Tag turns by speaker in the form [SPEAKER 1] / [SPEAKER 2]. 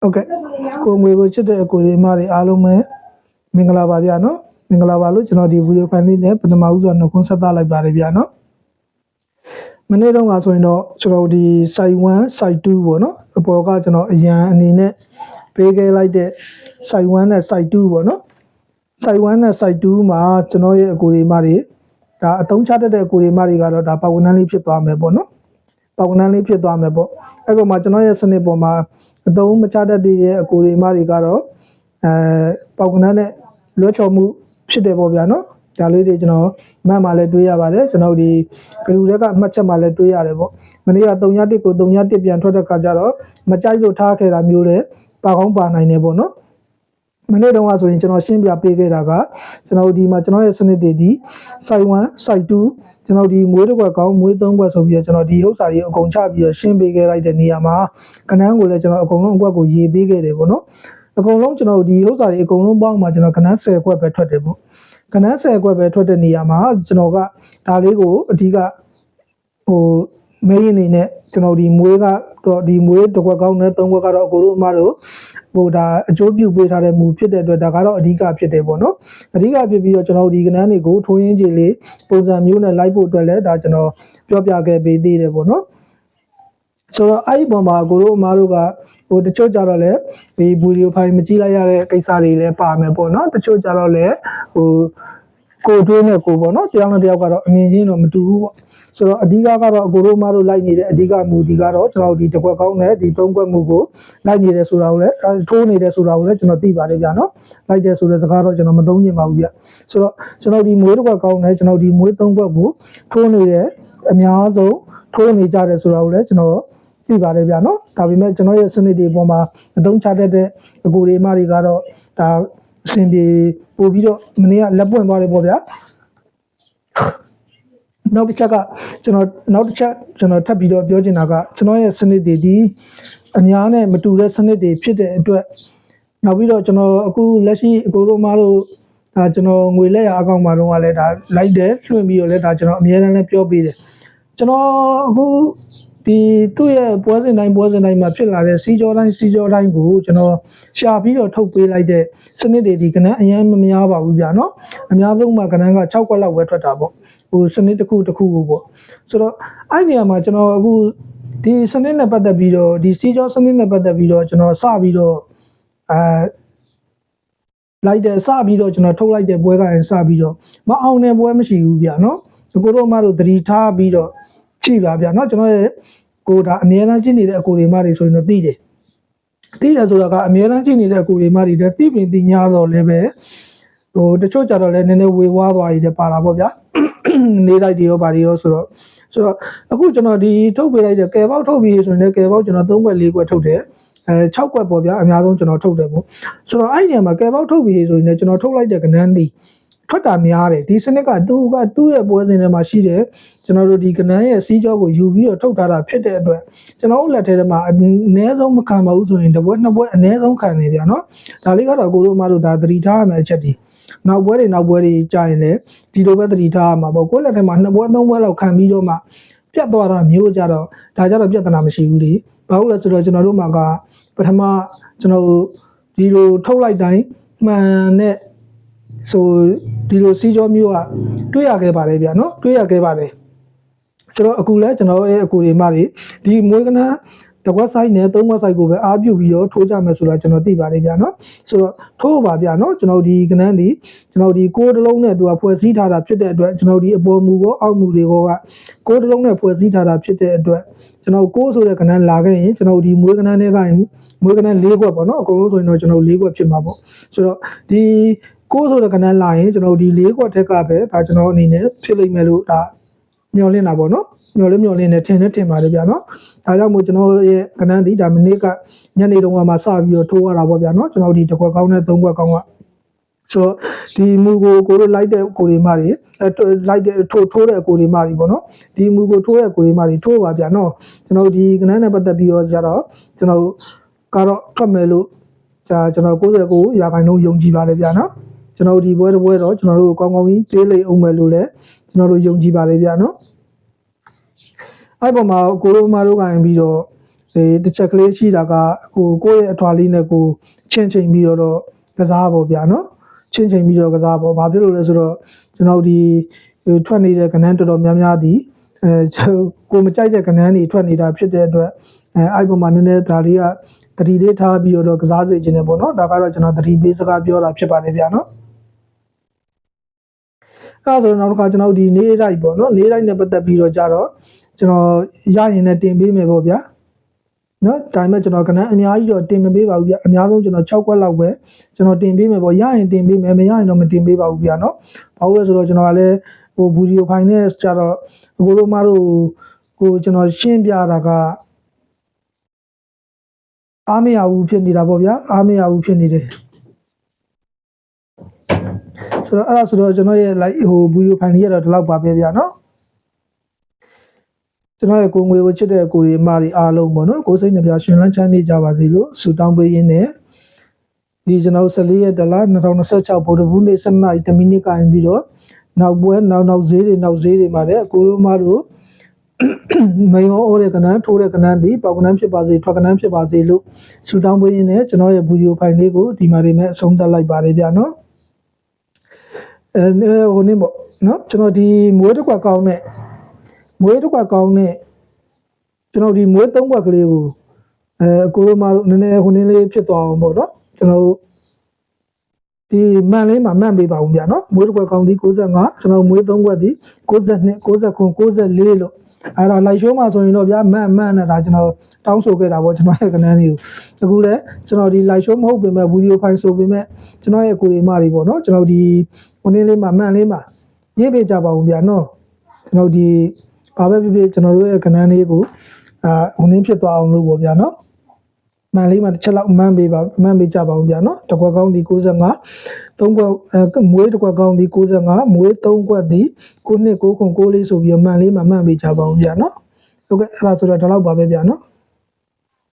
[SPEAKER 1] Okay. Ko ngwe ko chit de ko ye ma deအားလုံးပဲမင်္ဂလာပါဗျာနော်မင်္ဂလာပါလို့ကျွန်တော်ဒီဗီဒီယိုဖိုင်လေးနဲ့ပထမဦးစွာနှုတ်ခွန်းဆက်သလိုက်ပါတယ်ဗျာနော်မနေ့တုန်းကဆိုရင်တော့ကျွန်တော်ဒီ site 1 site 2ပေါ့နော်အပေါ်ကကျွန်တော်အရန်အနေနဲ့ပေးခဲ့လိုက်တဲ့ site 1နဲ့ site 2ပေါ့နော် site 1နဲ့ site 2မှာကျွန်တော်ရဲ့အကိုဒီမတွေဒါအတုံးချတတ်တဲ့အကိုဒီမတွေကတော့ဒါပတ်ဝန်းတန်းလေးဖြစ်သွားမယ်ပေါ့နော်ပတ်ဝန်းတန်းလေးဖြစ်သွားမယ်ပေါ့အဲ့တော့မှကျွန်တော်ရဲ့စနစ်ပေါ်မှာအတုံးမချတတ်တဲ့အကိုဒီမတွေကတော့ပေါက်ကနန်းနဲ့လွှဲချော်မှုဖြစ်တယ်ပေါ့ဗျာနော်ဒါလေးတွေကျွန်တော်မတ်မှာလည်းတွေးရပါတယ်ကျွန်တော်ဒီဂလူတွေကအမှတ်ချက်မှာလည်းတွေးရတယ်ပေါ့မနေ့က3-1ကို3-1ပြန်ထွက်တဲ့ခါကျတော့မကြိုက်လို့ထားခဲ့တာမျိုးလည်းပါကောင်းပါနိုင်တယ်ပေါ့နော်မနေ့တုန်းကဆိုရင်ကျွန်တော်ရှင်းပြပေးခဲ့တာကကျွန်တော်ဒီမှာကျွန်တော်ရဲ့စနစ်တွေဒီ site 1 site 2ကျွန်တော်ဒီမွေးတစ်ခွက်ကောင်းမွေး3ခွက်ဆိုပြီးတော့ကျွန်တော်ဒီဥစ္စာတွေအကုန်ချပြီးတော့ရှင်းပေးခဲ့လိုက်တဲ့နေရာမှာကဏ္ဍကိုလည်းကျွန်တော်အကုန်လုံးအကွက်ကိုရေးပေးခဲ့တယ်ပေါ့နော်အကုန်လုံးကျွန်တော်ဒီဥစ္စာတွေအကုန်လုံးပေါင်းမှာကျွန်တော်ကဏ္ဍ10ခွက်ပဲထွက်တယ်ပေါ့ကဏ္ဍ10ခွက်ပဲထွက်တဲ့နေရာမှာကျွန်တော်ကဒါလေးကိုအဓိကမေးအနေနဲ့ကျွန်တော်ဒီမွေးကတော့ဒီမွေးတစ်ခွက်ကောင်းနဲ့3ခွက်ကတော့အကိုတို့အမတို့ဒါအကျိုးပြုပေးထားတဲ့မူဖြစ်တဲ့အတွက်ဒါကတော့အဓိကဖြစ်တယ်ပေါ့နော်အဓိကဖြစ်ပြီးတော့ကျွန်တော်ဒီကဏ္ဍတွေကိုထိုးရင်းကြီးလေးပုံစံမျိုးနဲ့လိုက်ဖို့အတွက်လည်းဒါကျွန်တော်ပြောပြခဲ့ပေးသေးတယ်ပေါ့နော်ဆိုတော့အဲ့ဒီပုံမှာကိုတို့အမားတို့ကတချို့ကြတော့လည်းဒီဗီဒီယိုဖိုင်မကြည့်လိုက်ရတဲ့ကိစ္စတွေလည်းပါမယ်ပေါ့နော်တချို့ကြတော့လည်းကိုတွေးနဲ့ကိုပေါ့နော်တယောက်နဲ့တယောက်ကတော့အမြင်ချင်းတော့မတူဘူးပေါ့ဆိုတော့အဓိကကတော့ကိုတို့အမားတို့လိုက်နေတဲ့အဓိကမူဒီကတော့ကျွန်တော်ဒီတစ်ခွက်ကောင်းနဲ့ဒီ3ခွက်မူကိုလိုက်နေတယ်ဆိုတာကိုလည်းထိုးနေတယ်ဆိုတာကိုလည်းကျွန်တော်သိပါတယ်ဗျာနော်လိုက်တယ်ဆိုတဲ့စကားတော့ကျွန်တော်မသုံးချင်ပါဘူးဗျဆိုတော့ကျွန်တော်ဒီမွေးတစ်ခွက်ကောင်းနဲ့ကျွန်တော်ဒီမွေး3ခွက်ကိုထိုးနေတယ်အများဆုံးထိုးနေကြတယ်ဆိုတာကိုလည်းကျွန်တော်သိပါတယ်ဗျာနော်ဒါပေမဲ့ကျွန်တော်ရဲ့စနစ်တွေပေါ်မှာအသုံးချတတ်တဲ့အကူတွေမတွေကတော့ဒါအဆင်ပြေပို့ပြီးတော့မနေ့ကလက်ပွင့်သွားတယ်ပေါ့ဗျာနောက်တစ်ချက်ကကျွန်တော်ထပ်ပြီးတော့ပြောချင်တာကကျွန်တော်ရဲ့စနစ်တွေဒီအများနဲ့မတူတဲ့စနစ်တွေဖြစ်တဲ့အတွက်နောက်ပြီးတော့ကျွန်တော်အခုလက်ရှိအကိုတို့မတို့ဒါကျွန်တော်ငွေလက်ရအကောင့်မှာတော့လည်းဒါလိုက်တယ်လွှင့်ပြီးတော့လည်းဒါကျွန်တော်အများအားလည်းပြောပေးတယ်ကျွန်တော်အခုဒီသူ့ရဲ့ပွဲစဉ်တိုင်းမှာဖြစ်လာတဲ့စီကြောတိုင်းကိုကျွန်တော်ရှာပြီးတော့ထုတ်ပေးလိုက်တဲ့စနစ်တွေဒီကဏ္ဍအရင်မများပါဘူးဗျာနော်အများဆုံးမှာကဏ္ဍက6ခွက်လောက်ပဲထွက်တာပေါ့စနစ်တစ်ခုကိုပေါ့ဆိုတော့အဲ့ဒီနေရာမှာကျွန်တော်အခုဒီစနစ်နဲ့ပတ်သက်ပြီးတော့ဒီစီကြောစနစ်နဲ့ပတ်သက်ပြီးတော့ကျွန်တော်စပြီးတော့လိုက်တဲ့စပြီးတော့ကျွန်တော်ထုတ်လိုက်တဲ့ပွဲကရင်စပြီးတော့မအောင်တဲ့ပွဲမရှိဘူးဗျာနော်ကိုတို့မှတို့သတိထားပြီးတော့ကြည့်ပါဗျာနော်ကျွန်တော်ရဲ့ကိုဒါအများအားကြည့်နေတဲ့အကိုတွေမတွေဆိုရင်တော့သိတယ်ဆိုတာကအများအားကြည့်နေတဲ့အကိုတွေမတွေလည်းသိပင်သိညာတော့လည်းပဲတချို့ကြတော့လည်းနည်းနည်းဝေဝါးသွားရည်ပါတာပေါ့ဗျာနေလိုက်တွေရောပါတွေရောဆိုတော့အခုကျွန်တော်ဒီထုတ်ပေးလိုက်တဲ့ကယ်ပေါက်ထုတ်ပြီးဆိုရင်လည်းကယ်ပေါက်ကျွန်တော်3ခွက်4ခွက်ထုတ်တယ်6ခွက်ပေါ့ဗျာအများဆုံးကျွန်တော်ထုတ်တယ်ပေါ့ဆိုတော့အဲ့ဒီနေရာမှာကယ်ပေါက်ထုတ်ပြီးဆိုရင်လည်းကျွန်တော်ထုတ်လိုက်တဲ့ကဏ္ဍဒီထွက်တာများတယ်ဒီစနစ်ကသူ့ရဲ့ပွဲစဉ်ထဲမှာရှိတယ်ကျွန်တော်တို့ဒီကဏ္ဍရဲ့စီးကြောကိုယူပြီးတော့ထုတ်ထားတာဖြစ်တဲ့အတွက်ကျွန်တော်တို့လက်ထဲမှာအနည်းဆုံးမခံပါဘူးဆိုရင်တစ်ပွဲနှစ်ပွဲအနည်းဆုံးခံနေဗျာနော်ဒါလေးကတော့ကိုတို့မှတို့ဒါသတိထားရမယ့်အချက်ဒီနောက်ပွဲတွေကြာရင်လည်းဒီလိုပဲသတိထားရမှာပေါ့ကိုယ့်လက်ထဲမှာ2ပွဲ3ပွဲလောက်ခံပြီးတော့မှပြတ်သွားတာမျိုးကြတော့ဒါကြတော့ပြဿနာမရှိဘူးလေဘာလို့လဲဆိုတော့ကျွန်တော်တို့မှာကပထမကျွန်တော်ဒီလိုထုတ်လိုက်တိုင်းမှန်တဲ့ဆိုဒီလိုစီးကြောမျိုးကတွေ့ရခဲ့ပါတယ်ဗျာနော်တွေ့ရခဲ့ပါတယ်ဆိုတော့အခုလဲကျွန်တော်ရဲ့အကူတွေမတွေဒီမွေးကနာတစ်ခွက်ဆိုင်နဲ့3ခွက်ဆိုင်ကိုပဲအားပြုပြီးတော့ထိုးကြမယ်ဆိုတာကျွန်တော်သိပါတယ်ဗျာနော်ဆိုတော့ထိုးပါဗျာနော်ကျွန်တော်ဒီကနန်းဒီကျွန်တော်ဒီကိုးတလုံးနဲ့သူကဖွဲ့စည်းထားတာဖြစ်တဲ့အတွက်ကျွန်တော်ဒီအပေါ်မူကောအောက်မူတွေကကိုးတလုံးနဲ့ဖွဲ့စည်းထားတာဖြစ်တဲ့အတွက်ကျွန်တော်ကိုးဆိုတဲ့ကနန်းလာခဲ့ရင်ကျွန်တော်ဒီမွေးကနန်းတွေကမွေးကနန်း4ခွက်ပေါ့နော်အကုန်လုံးဆိုရင်တော့ကျွန်တော်4ခွက်ဖြစ်မှာပေါ့ဆိုတော့ဒီကိုးဆိုတဲ့ကဏ္ဍလာရင်ကျွန်တော်ဒီ4ခွက်ထက်ကပဲဒါကျွန်တော်အနေနဲ့ဖြစ်လိမ့်မယ်လို့ဒါမျှော်လင့်တာပေါ့နော်မျှော်လင့်နေထင်ပါတယ်ဗျာနော်ဒါကြောင့်မို့ကျွန်တော်ရဲ့ကဏ္ဍဒီဒါမနေ့ကညနေတုန်းကမှစပြီးတော့ထိုးရတာပေါ့ဗျာနော်ကျွန်တော်ဒီတစ်ခွက်ကောင်းနဲ့3ခွက်ကောင်းကဆိုတော့ဒီမူကိုတို့လိုက်တဲ့ကိုတွေမတွေလိုက်တဲ့ထိုးတဲ့ကိုတွေမတွေပေါ့နော်ဒီမူကိုထိုးတဲ့ကိုတွေမတွေထိုးပါဗျာနော်ကျွန်တော်ဒီကဏ္ဍနဲ့ပတ်သက်ပြီးတော့ကြတော့ကျွန်တော်ကတော့ထွက်မယ်လို့ကျွန်တော်99%ယုံကြည်ပါတယ်ဗျာနော်ကျွန်တော်ဒီပွဲတော့ကျွန်တော်တို့ကောင်းကြီးပေးလိမ့်အောင်မယ်လို့လည်းကျွန်တော်တို့ယုံကြည်ပါတယ်ဗျာနော်အဲ့ပေါ်မှာကိုရိုမာတို့ကရင်ပြီးတော့ တစ်ချက်ကလေးရှိတာကကိုယ့်ရဲ့အထွာလေးနဲ့ကိုချင်းပြီးတော့ကစားပေါ့ဗျာနော်ချင်းပြီးတော့ကစားပေါ့ဘာဖြစ်လို့လဲဆိုတော့ကျွန်တော်ဒီထွက်နေတဲ့ကဏ္ဍတော်တော်များများဒီကိုမကြိုက်တဲ့ကဏ္ဍတွေထွက်နေတာဖြစ်တဲ့အတွက်အဲ့ပုံမှာနည်းနည်းဒါလေးကတတိလေးထားပြီးတော့ကစားစေခြင်းနဲ့ပေါ့နော်ဒါကတော့ကျွန်တော်တတိပေးစကားပြောတာဖြစ်ပါတယ်ဗျာနော်အဲ့ဒါဆိုနောက်တစ်ခါကျွန်တော်ဒီနေလိုက်ပေါ့နော်နေလိုက်နဲ့ပတ်သက်ပြီးတော့ကြတော့ကျွန်တော်ရရင်လည်းတင်ပေးမယ်ပေါ့ဗျာနော်ဒါပေမဲ့ကျွန်တော်ကဏ္ဍအများကြီးတော့တင်မပေးပါဘူးဗျာအများဆုံးကျွန်တော်6ခွက်လောက်ပဲကျွန်တော်တင်ပေးမယ်ပေါ့ရရင်တင်ပေးမယ်မရရင်တော့မတင်ပေးပါဘူးဗျာနော်ဘာလို့လဲဆိုတော့ကျွန်တော်ကလည်းဗီဒီယိုဖိုင်နဲ့ကြတော့အကိုတို့မတို့ကိုကျွန်တော်ရှင်းပြတာကအားမရဘူးဖြစ်နေတာပေါ့ဗျာအားမရဘူးဖြစ်နေတယ်ဆိုတော့အဲ့ဒါဆိုတော့ကျွန်တော်ရဲ့ like ဗီဒီယိုဖိုင်လေးရတော့ဒီလောက်ပါပဲဗျာနော်ကျွန်တော်ရဲ့ကိုငွေကိုချစ်တဲ့ကိုရီမာရီအားလုံးပေါ့နော်ကိုစိတ်နှပြရှင်လန်းချမ်းမြေ့ကြပါစေလို့ဆုတောင်းပေးရင်းနဲ့ဒီကျွန်တော်14ရက်တလ2026ဗုဒ္ဓဘူးနေ့7:00 နာရီ10မိနစ်ကရင်ပြီးတော့နောက်ဈေးတွေမှာလည်းကိုရိုမာတို့မယောအိုးတဲ့ကဏ္ဍထိုးတဲ့ကဏ္ဍဒီပေါက်ကဏ္ဍဖြစ်ပါစေထွက်ကဏ္ဍဖြစ်ပါစေလို့ဆုတောင်းပေးရင်းနဲ့ကျွန်တော်ရဲ့ဗီဒီယိုဖိုင်လေးကိုဒီမှာနေနဲ့အဆုံးသတ်လိုက်ပါတယ်ဗျာနော်ဟိုနေ့ပေါ့နော်ကျွန်တော်ဒီမွေးတစ်ခွက်ကောင်းနဲ့ကျွန်တော်ဒီမွေး3ခွက်ကလေးကိုကိုရိုမာတို့နည်းနည်းဟိုနေ့လေးဖြစ်သွားအောင်ပေါ့နော်ကျွန်တော်ဒီမှန်လေးမှာမှန်ပေးပါဦးဗျာနော်မွေးတစ်ခွက်ကောင်းဒီ65ကျွန်တော်မွေး3ခွက်ဒီ92 99 94လို့အဲ့ဒါလိုက်ရှိုးမှာဆိုရင်တော့ဗျာမှန်နဲ့ဒါကျွန်တော်တောင်းဆိုခဲ့တာပေါ့ကျွန်တော်ရဲ့ကဏ္ဍလေးကိုအခုလည်းကျွန်တော်ဒီလိုက်ရှိုးမဟုတ်ပေမဲ့ဗီဒီယိုဖိုင်ဆိုပေမဲ့ကျွန်တော်ရဲ့ကိုရီမတွေပေါ့နော်ကျွန်တော်ဒီဟိုနေ့လေးမှာမှန်လေးမှာရေးပေးကြပါဦးဗျာနော်ကျွန်တော်ဒီဘာပဲဖြစ်ဖြစ်ကျွန်တော်တို့ရဲ့ကဏ္ဍလေးကိုဟိုနေ့ဖြစ်သွားအောင်လို့ပေါ့ဗျာနော်မှန်လေးမှာတစ်ချက်လောက်မှန်ပေးကြပါဦးဗျာနော်တစ်ခွက်ကောင်းဒီ65 3ခွက်မွေးတစ်ခွက်ကောင်းဒီ65မွေး3ခွက်ဒီ9 9 9 9လေးဆိုပြီးမှန်လေးမှာမှန်ပေးကြပါဦးဗျာနော်ဟုတ်ကဲ့အဲ့ဒါဆိုတော့ဒီလောက်ပါပဲဗျာနော်